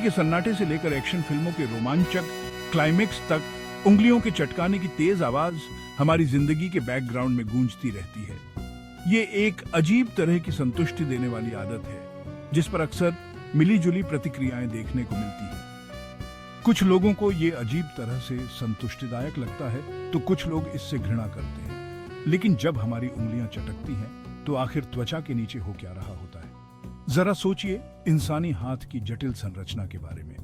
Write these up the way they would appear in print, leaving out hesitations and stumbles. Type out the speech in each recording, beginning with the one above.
के सन्नाटे से लेकर एक्शन फिल्मों के रोमांचक क्लाइमेक्स तक उंगलियों के चटकाने की तेज आवाज हमारी जिंदगी के बैकग्राउंड में गूंजती रहती है। ये एक अजीब तरह की संतुष्टि देने वाली आदत है जिस पर अक्सर मिली-जुली प्रतिक्रियाएं देखने को मिलती हैं। कुछ लोगों को ये अजीब तरह से संतुष्टिदायक लगता है तो कुछ लोग इससे घृणा करते हैं। लेकिन जब हमारी उंगलियां चटकती हैं तो आखिर त्वचा के नीचे हो क्या रहा होता है? जरा सोचिए इंसानी हाथ की जटिल संरचना के बारे में।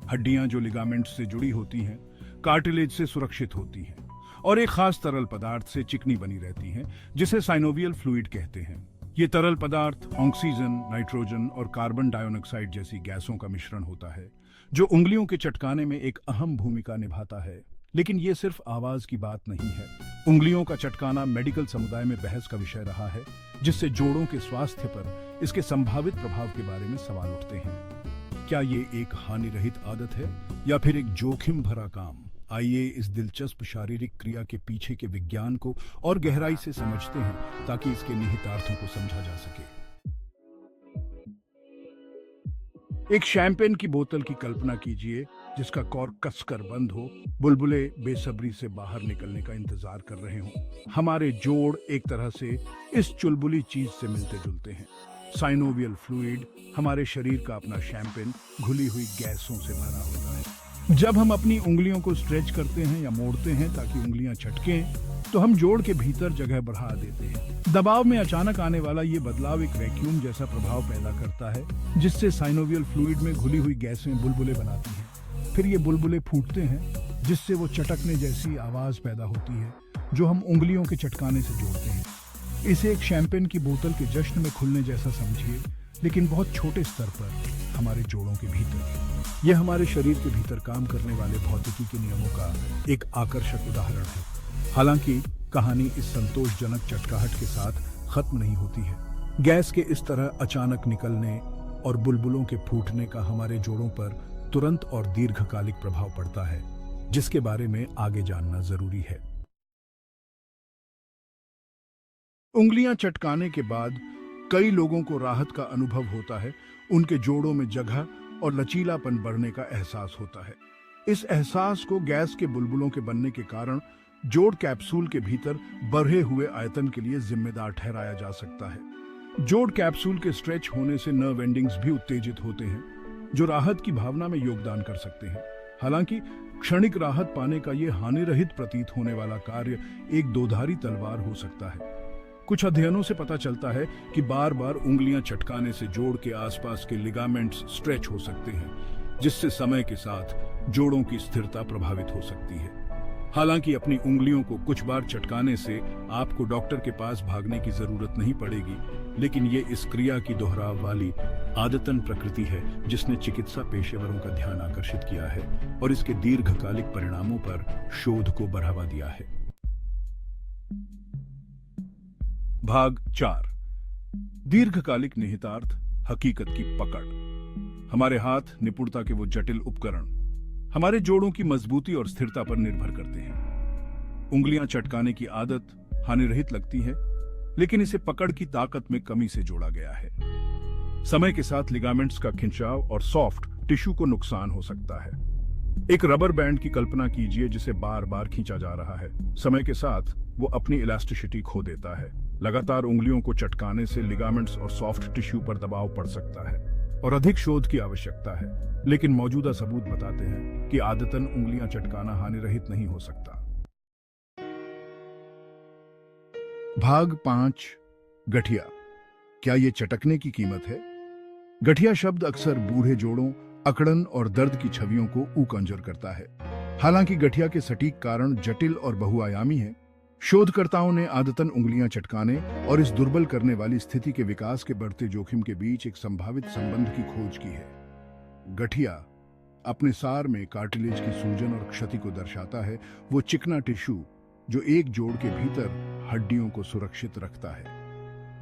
हड्डियां जो लिगामेंट्स से जुड़ी होती हैं, कार्टिलेज से सुरक्षित होती हैं और एक खास तरल पदार्थ से चिकनी बनी रहती हैं जिसे साइनोवियल फ्लूइड कहते हैं। ये तरल पदार्थ ऑक्सीजन, नाइट्रोजन और कार्बन डाइऑक्साइड जैसी गैसों का मिश्रण होता है जो उंगलियों के चटकाने में एक अहम भूमिका निभाता है। लेकिन ये सिर्फ आवाज की बात नहीं है। उंगलियों का चटकाना मेडिकल समुदाय में बहस का विषय रहा है, जिससे जोड़ों के स्वास्थ्य पर इसके संभावित प्रभाव के बारे में सवाल उठते हैं। क्या ये एक हानि रहित आदत है या फिर एक जोखिम भरा काम? आइए इस दिलचस्प शारीरिक क्रिया के पीछे के विज्ञान को और गहराई से समझते हैं ताकि इसके निहितार्थों को समझा जा सके। एक शैंपेन की बोतल की कल्पना कीजिए जिसका कॉर्क कसकर बंद हो, बुलबुले बेसब्री से बाहर निकलने का इंतजार कर रहे हों। हमारे जोड़ एक तरह से इस चुलबुली चीज से मिलते जुलते हैं। साइनोवियल फ्लूइड हमारे शरीर का अपना शैंपेन घुली हुई गैसों से भरा होता है। जब हम अपनी उंगलियों को स्ट्रेच करते हैं या मोड़ते हैं ताकि उंगलियां चटकें, तो हम जोड़ के भीतर जगह बढ़ा देते हैं। दबाव में अचानक आने वाला ये बदलाव एक वैक्यूम जैसा प्रभाव पैदा करता है जिससे साइनोवियल फ्लूइड में घुली हुई गैसें बुलबुले बनाती हैं। फिर ये बुलबुले फूटते हैं जिससे वो चटकने जैसी आवाज पैदा होती है जो हम उंगलियों के चटकाने से जोड़ते हैं। इसे एक शैंपेन की बोतल के जश्न में खुलने जैसा समझिए, लेकिन बहुत छोटे स्तर पर हमारे जोड़ों के भीतर। यह हमारे शरीर के भीतर काम करने वाले भौतिकी के नियमों का एक आकर्षक उदाहरण है। हालांकि कहानी इस संतोषजनक चटकाहट के साथ खत्म नहीं होती है। गैस के इस तरह अचानक निकलने और बुलबुलों के फूटने का हमारे जोड़ों पर तुरंत और दीर्घकालिक प्रभाव पड़ता है, जिसके बारे में आगे जानना जरूरी है। उंगलियां चटकाने के बाद कई लोगों को राहत का अनुभव होता है। उनके जोड़ों में जगह और लचीलापन बढ़ने का एहसास होता है। इस एहसास को गैस के बुलबुलों के बनने के कारण जोड़ कैप्सूल के भीतर बढ़े हुए आयतन के लिए जिम्मेदार ठहराया जा सकता है। जोड़ कैप्सूल के स्ट्रेच होने से नर्व एंडिंग्स भी उत्तेजित होते हैं जो राहत की भावना में योगदान कर सकते हैं। हालांकि क्षणिक राहत पाने का यह हानि रहित प्रतीत होने वाला कार्य एक दोधारी तलवार हो सकता है। कुछ अध्ययनों से पता चलता है कि बार बार उंगलियां चटकाने से जोड़ के आसपास के लिगामेंट्स स्ट्रेच हो सकते हैं, जिससे समय के साथ जोड़ों की स्थिरता प्रभावित हो सकती है। हालांकि अपनी उंगलियों को कुछ बार चटकाने से आपको डॉक्टर के पास भागने की जरूरत नहीं पड़ेगी, लेकिन ये इस क्रिया की दोहराव वाली आदतन प्रकृति है जिसने चिकित्सा पेशेवरों का ध्यान आकर्षित किया है और इसके दीर्घकालिक परिणामों पर शोध को बढ़ावा दिया है। भाग 4। दीर्घकालिक निहितार्थ, हकीकत की पकड़। हमारे हाथ निपुणता के वो जटिल उपकरण हमारे जोड़ों की मजबूती और स्थिरता पर निर्भर करते हैं। उंगलियां चटकाने की आदत हानिरहित लगती है, लेकिन इसे पकड़ की ताकत में कमी से जोड़ा गया है। समय के साथ लिगामेंट्स का खिंचाव और सॉफ्ट टिश्यू को नुकसान हो सकता है। एक रबर बैंड की कल्पना कीजिए जिसे बार बार खींचा जा रहा है। समय के साथ वो अपनी इलास्टिसिटी खो देता है। लगातार उंगलियों को चटकाने से लिगामेंट्स और सॉफ्ट टिश्यू पर दबाव पड़ सकता है और अधिक शोध की आवश्यकता है, लेकिन मौजूदा सबूत बताते हैं कि आदतन उंगलियां चटकाना हानिरहित नहीं हो सकता। भाग 5। गठिया। क्या ये चटकने की कीमत है? गठिया शब्द अक्सर बूढ़े जोड़ों, अकड़न और दर्द की छवियों को ऊकंजर करता है। हालांकि गठिया के सटीक कारण जटिल और बहुआयामी है। शोधकर्ताओं ने आदतन उंगलियां चटकाने और इस दुर्बल करने वाली स्थिति के विकास के बढ़ते जोखिम के बीच एक संभावित संबंध की खोज की है। गठिया अपने सार में कार्टिलेज की सूजन और क्षति को दर्शाता है, वो चिकना टिश्यू जो एक जोड़ के भीतर हड्डियों को सुरक्षित रखता है।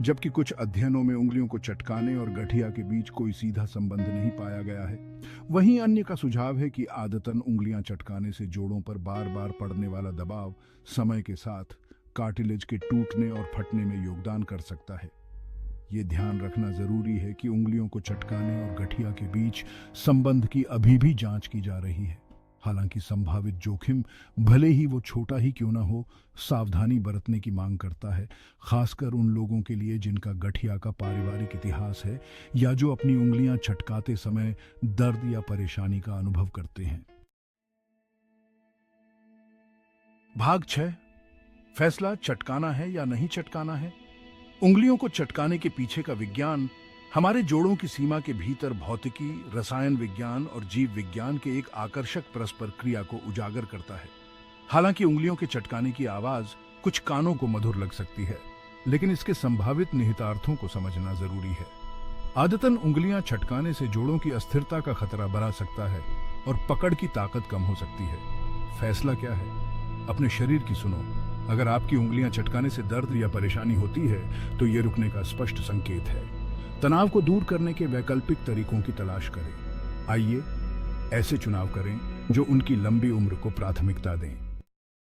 जबकि कुछ अध्ययनों में उंगलियों को चटकाने और गठिया के बीच कोई सीधा संबंध नहीं पाया गया है। वहीं अन्य का सुझाव है कि आदतन उंगलियां चटकाने से जोड़ों पर बार बार पड़ने वाला दबाव समय के साथ कार्टिलेज के टूटने और फटने में योगदान कर सकता है। ये ध्यान रखना जरूरी है कि उंगलियों को चटकाने और गठिया के बीच संबंध की अभी भी जांच की जा रही है। हालांकि संभावित जोखिम भले ही वो छोटा ही क्यों ना हो, सावधानी बरतने की मांग करता है, खासकर उन लोगों के लिए जिनका गठिया का पारिवारिक इतिहास है या जो अपनी उंगलियां चटकाते समय दर्द या परेशानी का अनुभव करते हैं। भाग 6। फैसला चटकाना है या नहीं चटकाना है। उंगलियों को चटकाने के पीछे का विज्ञान हमारे जोड़ों की सीमा के भीतर भौतिकी, रसायन विज्ञान और जीव विज्ञान के एक आकर्षक परस्पर क्रिया को उजागर करता है। हालांकि उंगलियों के चटकाने की आवाज कुछ कानों को मधुर लग सकती है, लेकिन इसके संभावित निहितार्थों को समझना जरूरी है। आदतन उंगलियां चटकाने से जोड़ों की अस्थिरता का खतरा बढ़ा सकता है और पकड़ की ताकत कम हो सकती है। फैसला क्या है? अपने शरीर की सुनो। अगर आपकी उंगलियां चटकाने से दर्द या परेशानी होती है तो यह रुकने का स्पष्ट संकेत है। तनाव को दूर करने के वैकल्पिक तरीकों की तलाश करें। आइए ऐसे चुनाव करें जो उनकी लंबी उम्र को प्राथमिकता दें।